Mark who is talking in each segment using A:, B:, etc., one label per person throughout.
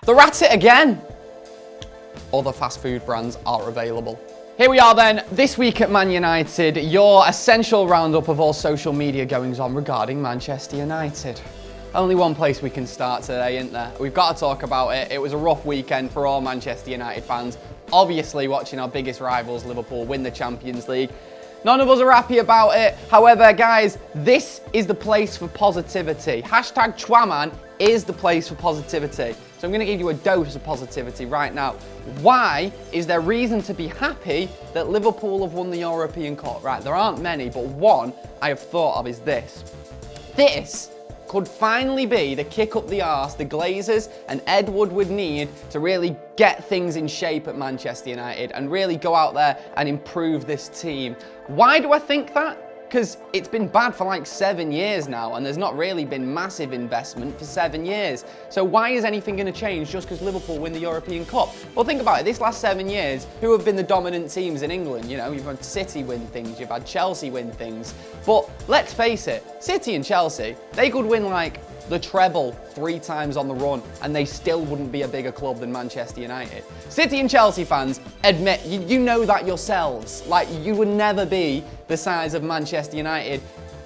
A: They're at it again. Other fast food brands are available. Here we are then, this week at Man United, your essential roundup of all social media goings on regarding Manchester United. Only one place we can start today, isn't there? We've got to talk about it. It was a rough weekend for all Manchester United fans. Obviously, watching our biggest rivals, Liverpool, win the Champions League. None of us are happy about it. However, guys, this is the place for positivity. Hashtag Twaman is the place for positivity. So I'm going to give you a dose of positivity right now. Why is there reason to be happy that Liverpool have won the European Cup? Right, there aren't many, but one I have thought of is this. This could finally be the kick up the arse the Glazers and Ed Wood would need to really get things in shape at Manchester United and really go out there and improve this team. Why do I think that? Because it's been bad for like 7 years now and there's not really been massive investment for 7 years. So why is anything going to change just because Liverpool win the European Cup? Well, think about it. This last 7 years, who have been the dominant teams in England? You know, you've had City win things, you've had Chelsea win things. But let's face it, City and Chelsea, they could win like the treble 3 times on the run and they still wouldn't be a bigger club than Manchester United. City and Chelsea fans, admit, you know that yourselves. Like, you would never be the size of Manchester United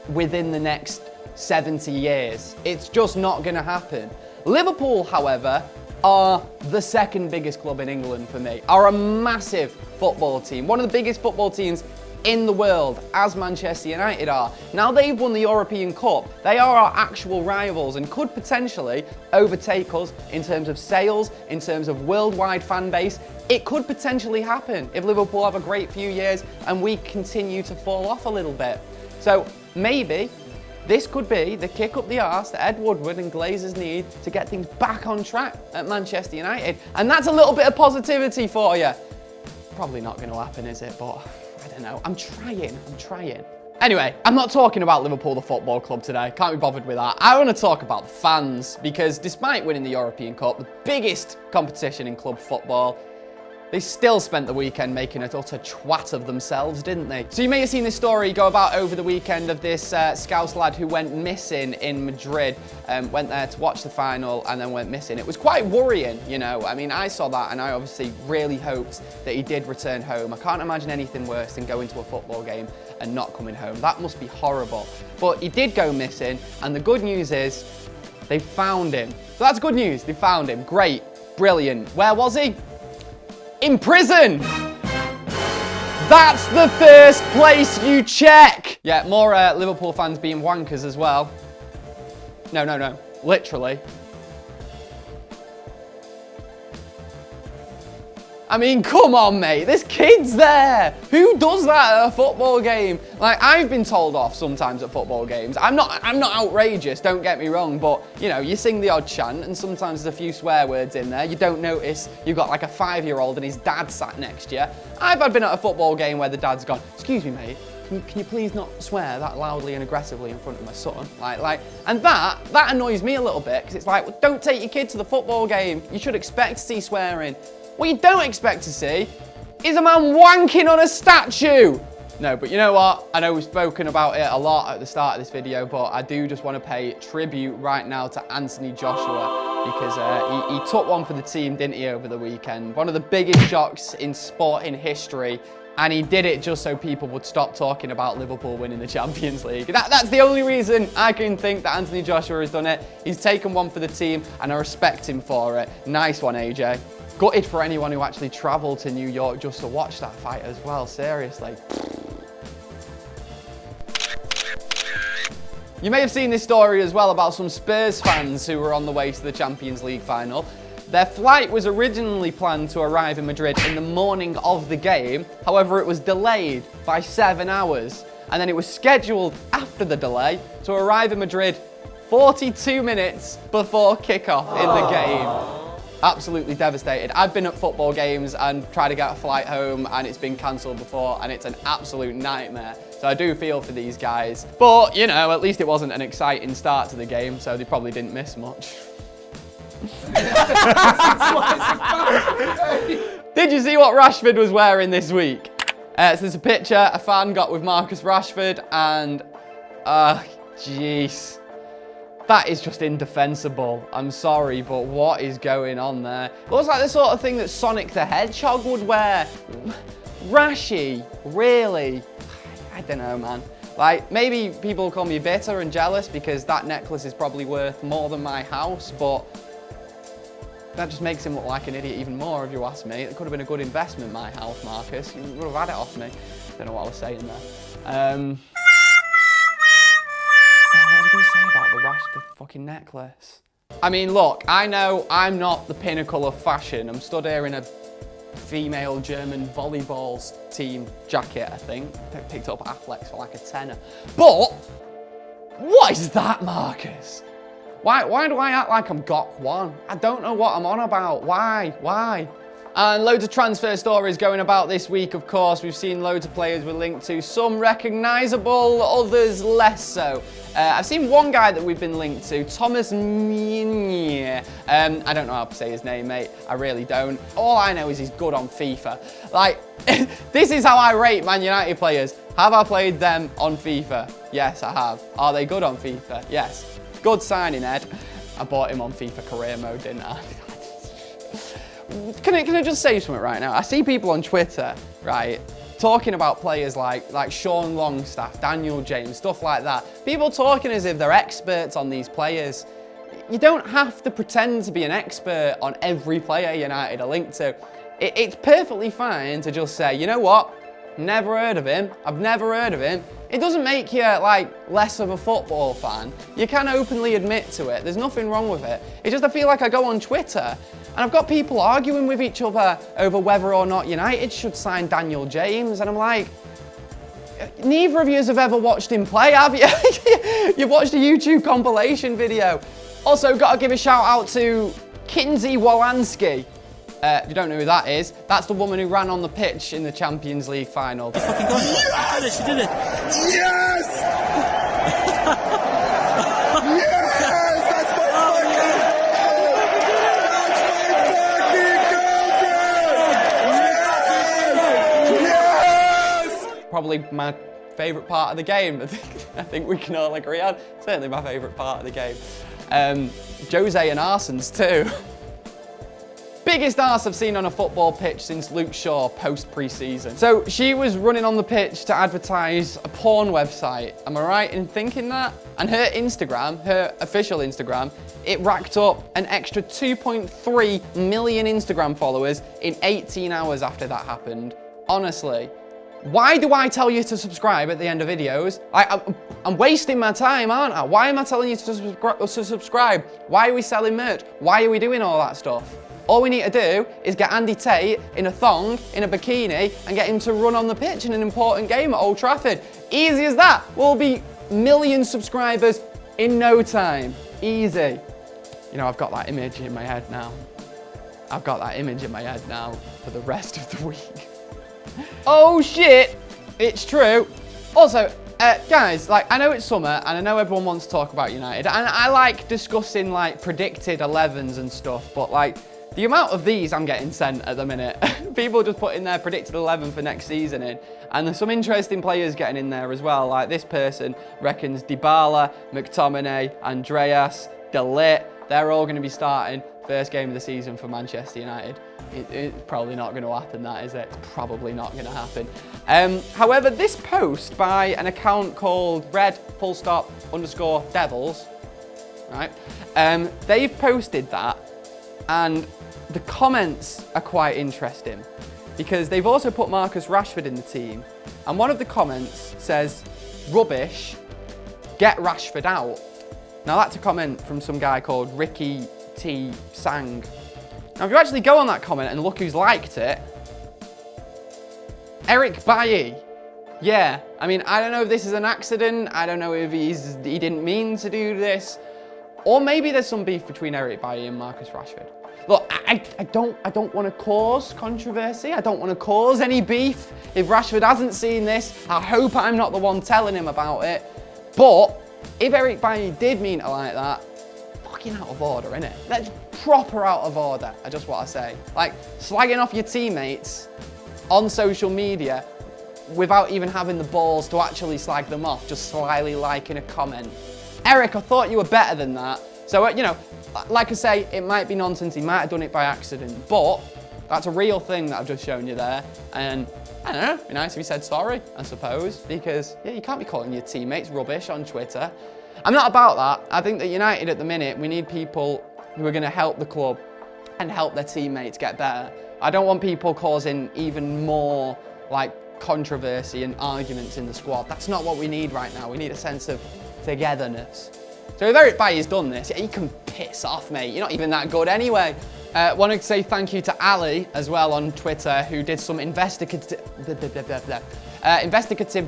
A: within the next 70 years. It's just not going to happen. Liverpool, however, are the second biggest club in England for me, are a massive football team, one of the biggest football teams in the world, as Manchester United are. Now they've won the European Cup, they are our actual rivals and could potentially overtake us in terms of sales, in terms of worldwide fan base. It could potentially happen if Liverpool have a great few years and we continue to fall off a little bit. So maybe this could be the kick up the arse that Ed Woodward and Glazers need to get things back on track at Manchester United. And that's a little bit of positivity for you. Probably not going to happen, is it? But I don't know. I'm trying. Anyway, I'm not talking about Liverpool, the football club today. Can't be bothered with that. I want to talk about the fans because despite winning the European Cup, the biggest competition in club football, they still spent the weekend making an utter twat of themselves, didn't they? So you may have seen this story go about over the weekend of this Scouse lad who went missing in Madrid, went there to watch the final and then went missing. It was quite worrying, you know. I mean, I saw that and I obviously really hoped that he did return home. I can't imagine anything worse than going to a football game and not coming home. That must be horrible. But he did go missing, and the good news is they found him. So that's good news, they found him. Great, brilliant. Where was he? In prison! That's the first place you check! Yeah, more Liverpool fans being wankers as well. No, literally. I mean, come on, mate, there's kids there. Who does that at a football game? Like, I've been told off sometimes at football games. I'm not outrageous, don't get me wrong, but, you know, you sing the odd chant and sometimes there's a few swear words in there. You don't notice you've got like a 5-year-old and his dad sat next to you. I've been at a football game where the dad's gone, excuse me, mate, can you please not swear that loudly and aggressively in front of my son? And that annoys me a little bit, because it's like, well, don't take your kid to the football game. You should expect to see swearing. What you don't expect to see is a man wanking on a statue. No, but you know what? I know we've spoken about it a lot at the start of this video, but I do just want to pay tribute right now to Anthony Joshua because he took one for the team, didn't he, over the weekend? One of the biggest shocks in sport in history. And he did it just so people would stop talking about Liverpool winning the Champions League. That's the only reason I can think that Anthony Joshua has done it. He's taken one for the team and I respect him for it. Nice one, AJ. Gutted for anyone who actually travelled to New York just to watch that fight as well, seriously. You may have seen this story as well about some Spurs fans who were on the way to the Champions League final. Their flight was originally planned to arrive in Madrid in the morning of the game. However, it was delayed by 7 hours. And then it was scheduled after the delay to arrive in Madrid 42 minutes before kickoff in the game. Absolutely devastated. I've been at football games and tried to get a flight home and it's been cancelled before and it's an absolute nightmare. So I do feel for these guys. But, you know, at least it wasn't an exciting start to the game, so they probably didn't miss much. Did you see what Rashford was wearing this week? So there's a picture a fan got with Marcus Rashford and, jeez. That is just indefensible. I'm sorry, but what is going on there? It looks like the sort of thing that Sonic the Hedgehog would wear. Rashi, really? I don't know, man. Like, maybe people will call me bitter and jealous because that necklace is probably worth more than my house, but that just makes him look like an idiot even more, if you ask me. It could have been a good investment, my house, Marcus. You would have had it off me. Don't know what I was saying there. What was I going to say about the fucking necklace? I mean, look, I know I'm not the pinnacle of fashion. I'm stood here in a female German volleyball team jacket, I think. I picked it up at Affleck's for like a tenner. But, what is that, Marcus? Why do I act like I'm Gok 1? I don't know what I'm on about. Why? And loads of transfer stories going about this week, of course. We've seen loads of players we're linked to, some recognisable, others less so. I've seen one guy that we've been linked to, Thomas Meunier. I don't know how to say his name, mate. I really don't. All I know is he's good on FIFA. Like, this is how I rate Man United players. Have I played them on FIFA? Yes, I have. Are they good on FIFA? Yes. Good signing, Ed. I bought him on FIFA career mode, didn't I? Can I just say something right now? I see people on Twitter, right, talking about players like Sean Longstaff, Daniel James, stuff like that. People talking as if they're experts on these players. You don't have to pretend to be an expert on every player United are linked to. It's perfectly fine to just say, you know what? Never heard of him. I've never heard of him. It doesn't make you, like, less of a football fan. You can openly admit to it. There's nothing wrong with it. It's just I feel like I go on Twitter and I've got people arguing with each other over whether or not United should sign Daniel James. And I'm like, neither of you have ever watched him play, have you? You've watched a YouTube compilation video. Also, got to give a shout out to Kinsey Wolanski. If you don't know who that is, that's the woman who ran on the pitch in the Champions League final.
B: Yes! She did it! Yes! Yes! That's my fucking girlfriend! Yes!
A: Probably my favourite part of the game. I think we can all agree on. Certainly my favourite part of the game. Jose and Arsons too. Biggest arse I've seen on a football pitch since Luke Shaw post pre-season. So she was running on the pitch to advertise a porn website. Am I right in thinking that? And her Instagram, her official Instagram, it racked up an extra 2.3 million Instagram followers in 18 hours after that happened. Honestly, why do I tell you to subscribe at the end of videos? I'm wasting my time, aren't I? Why am I telling you to subscribe? Why are we selling merch? Why are we doing all that stuff? All we need to do is get Andy Tate in a thong, in a bikini, and get him to run on the pitch in an important game at Old Trafford. Easy as that. We'll be million subscribers in no time. Easy. You know, I've got that image in my head now. I've got that image in my head now for the rest of the week. Oh shit, it's true. Also, guys, like, I know it's summer and I know everyone wants to talk about United, and I like discussing like predicted 11s and stuff, but like, the amount of these I'm getting sent at the minute, people just putting their predicted 11 for next season in, and there's some interesting players getting in there as well. Like this person reckons Dybala, McTominay, Andreas, De Ligt, they're all going to be starting first game of the season for Manchester United. It's probably not going to happen, that is it? It's probably not going to happen. However, this post by an account called red__devils, right? They've posted that, and the comments are quite interesting because they've also put Marcus Rashford in the team, and one of the comments says, "Rubbish, get Rashford out." Now that's a comment from some guy called Ricky T. Sang. Now if you actually go on that comment and look who's liked it, Eric Bailly. Yeah, I mean, I don't know if this is an accident, I don't know if he didn't mean to do this, or maybe there's some beef between Eric Bailly and Marcus Rashford. Look, I don't want to cause controversy. I don't want to cause any beef. If Rashford hasn't seen this, I hope I'm not the one telling him about it. But if Eric Bailly did mean it like that, fucking out of order, innit? That's proper out of order, I just want to say. Like, slagging off your teammates on social media without even having the balls to actually slag them off, just slyly liking a comment. Eric, I thought you were better than that. So, you know, like I say, it might be nonsense. He might have done it by accident, but that's a real thing that I've just shown you there. And I don't know, it'd be nice if he said sorry, I suppose, because yeah, you can't be calling your teammates rubbish on Twitter. I'm not about that. I think that United at the minute, we need people who are going to help the club and help their teammates get better. I don't want people causing even more like controversy and arguments in the squad. That's not what we need right now. We need a sense of togetherness. So if Eric Bailly's done this, he can piss off, mate. You're not even that good anyway. Wanted to say thank you to Ali as well on Twitter, who did some investigative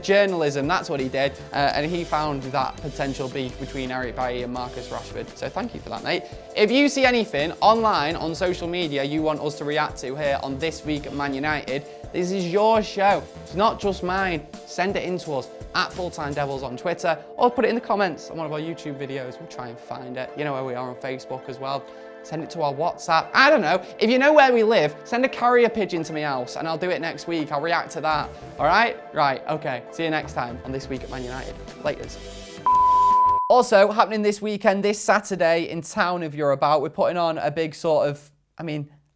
A: journalism. That's what he did, and he found that potential beef between Eric Bailly and Marcus Rashford. So thank you for that, mate. If you see anything online on social media you want us to react to here on This Week at Man United, this is your show. It's not just mine. Send it in to us at FullTimeDEVILS on Twitter, or put it in the comments on one of our YouTube videos. We'll try and find it. You know where we are on Facebook as well. Send it to our WhatsApp. I don't know. If you know where we live, send a carrier pigeon to my house and I'll do it next week. I'll react to that. All right? Right. Okay. See you next time on This Week at Man United. Laters. Also, happening this weekend, this Saturday in town, if you're about, we're putting on a big sort of,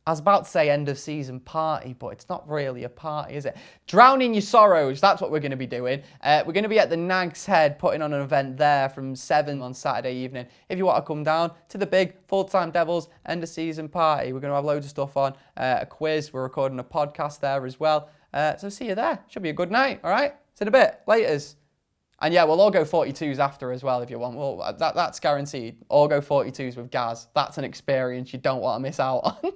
A: I was about to say end of season party, but it's not really a party, is it? Drowning your sorrows, that's what we're going to be doing. We're going to be at the Nag's Head putting on an event there from 7 on Saturday evening. If you want to come down to the big FullTimeDEVILS end of season party, we're going to have loads of stuff on, a quiz, we're recording a podcast there as well. So see you there. Should be a good night, all right? See you in a bit. Laters. And yeah, we'll all go 42s after as well if you want. Well, that's guaranteed. All go 42s with Gaz. That's an experience you don't want to miss out on.